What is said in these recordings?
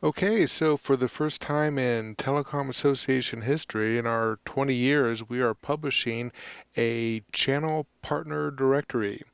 Okay, so for the first time in Telecom Association history, in our 20 years, we are publishing a channel partner directory.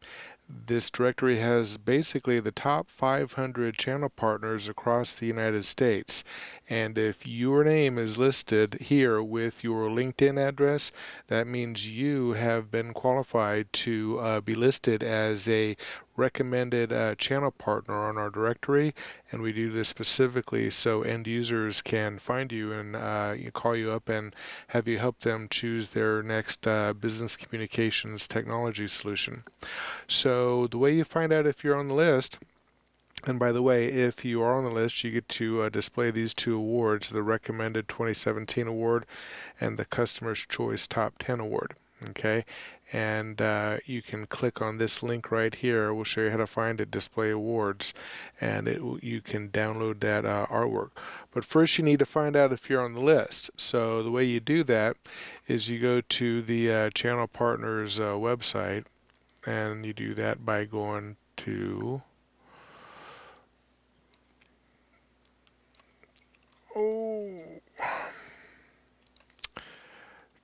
This directory has basically the top 500 channel partners across the United States. And if your name is listed here with your LinkedIn address, that means you have been qualified to be listed as a recommended channel partner on our directory. And we do this specifically so end users can find you and call you up and have you help them choose their next business communications technology solution. So the way you find out if you're on the list, and by the way, if you are on the list, you get to display these two awards, the Recommended 2017 Award and the Customer's Choice Top 10 Award. Okay, and you can click on this link right here. We'll show you how to find it, Display Awards, and you can download that artwork. But first, you need to find out if you're on the list. So the way you do that is you go to the Channel Partners website, and you do that by going to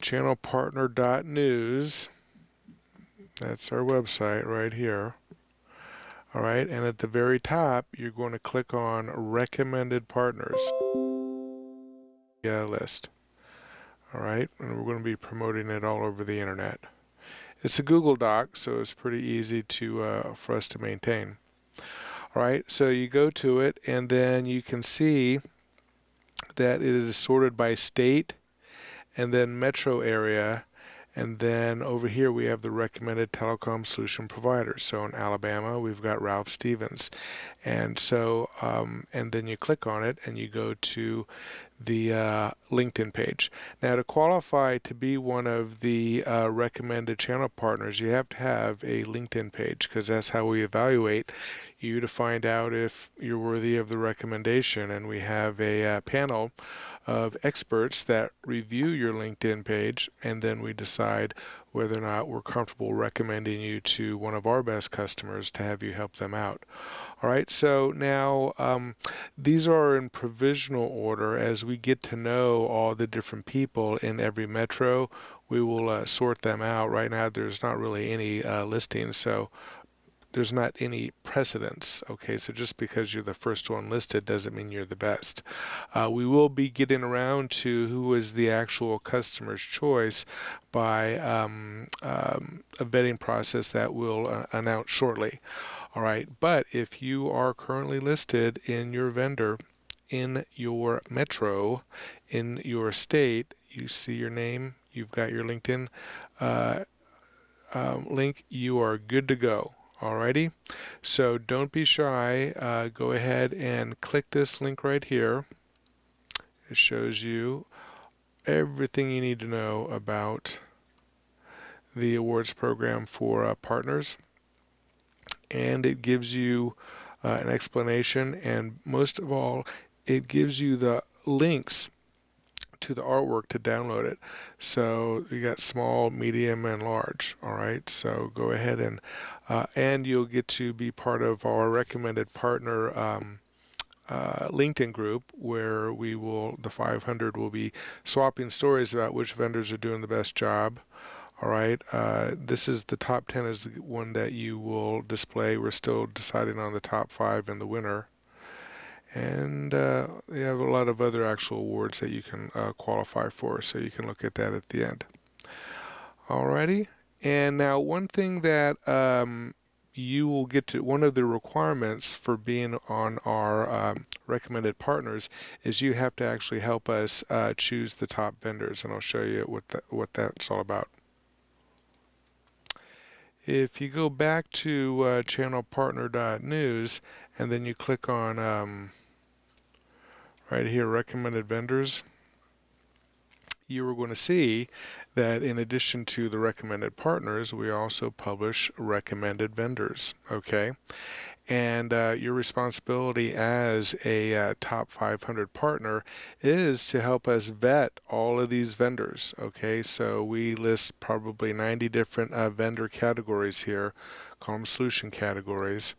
ChannelPartner.News. That's our website right here. All right, and at the very top, you're going to click on Recommended Partners list. All right, and we're going to be promoting it all over the internet. It's a Google Doc, so it's pretty easy for us to maintain. All right, so you go to it, and then you can see that it is sorted by state and then metro area, and then over here we have the recommended telecom solution providers. So in Alabama we've got Ralph Stevens, and so and then you click on it and you go to the LinkedIn page. Now, to qualify to be one of the recommended channel partners, you have to have a LinkedIn page, because that's how we evaluate you to find out if you're worthy of the recommendation. And we have a panel of experts that review your LinkedIn page, and then we decide whether or not we're comfortable recommending you to one of our best customers to have you help them out. All right, so now these are in provisional order. As we get to know all the different people in every metro, we will sort them out. Right now, there's not really any listings, so there's not any precedence. Okay, so just because you're the first one listed doesn't mean you're the best. We will be getting around to who is the actual customer's choice by a vetting process that we'll announce shortly. All right, but if you are currently listed in your vendor, in your metro, in your state, you see your name, you've got your LinkedIn link, you are good to go. Alrighty, so don't be shy. Go ahead and click this link right here. It shows you everything you need to know about the awards program for partners, and it gives you an explanation, and most of all, it gives you the links to the artwork to download it. So you got small, medium, and large. All right, so go ahead and you'll get to be part of our recommended partner LinkedIn group, where the 500 will be swapping stories about which vendors are doing the best job. All right, this is the top 10 is the one that you will display. We're still deciding on the top 5 and the winner. And you have a lot of other actual awards that you can qualify for, so you can look at that at the end. Alrighty, and now one thing that you will get to, one of the requirements for being on our recommended partners is you have to actually help us choose the top vendors, and I'll show you what that's all about. If you go back to ChannelPartner.News and then you click on right here, recommended vendors, you are going to see that in addition to the recommended partners, we also publish recommended vendors. Okay, and your responsibility as a top 500 partner is to help us vet all of these vendors. Okay, so we list probably 90 different vendor categories here, call them solution categories,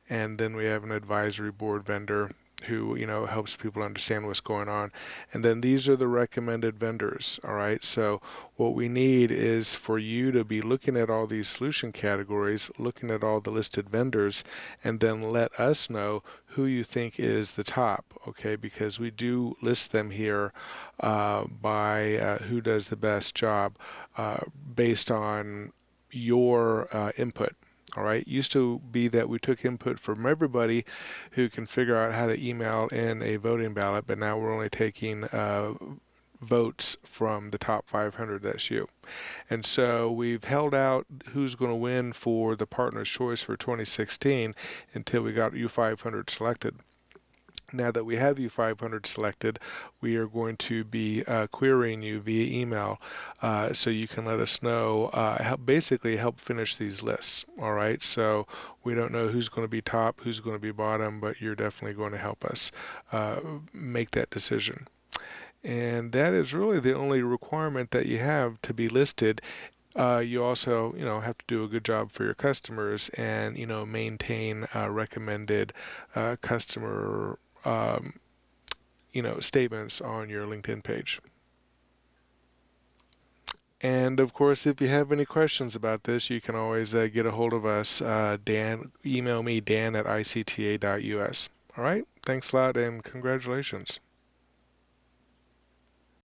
and then we have an advisory board vendor. who helps people understand what's going on. And then these are the recommended vendors. All right, so what we need is for you to be looking at all these solution categories, looking at all the listed vendors, and then let us know who you think is the top. Okay, because we do list them here by who does the best job uh, based on your input. All right, used to be that we took input from everybody who can figure out how to email in a voting ballot, but now we're only taking votes from the top 500. That's you. And so we've held out who's going to win for the Partner's Choice for 2016 until we got U500 selected. Now that we have you 500 selected, we are going to be querying you via email so you can let us know, basically help finish these lists. All right, so we don't know who's going to be top, who's going to be bottom, but you're definitely going to help us make that decision. And that is really the only requirement that you have to be listed. You also, have to do a good job for your customers and, maintain recommended customer statements on your LinkedIn page. And of course, if you have any questions about this, you can always get a hold of us. Dan, email me, dan@icta.us. All right, thanks a lot and congratulations.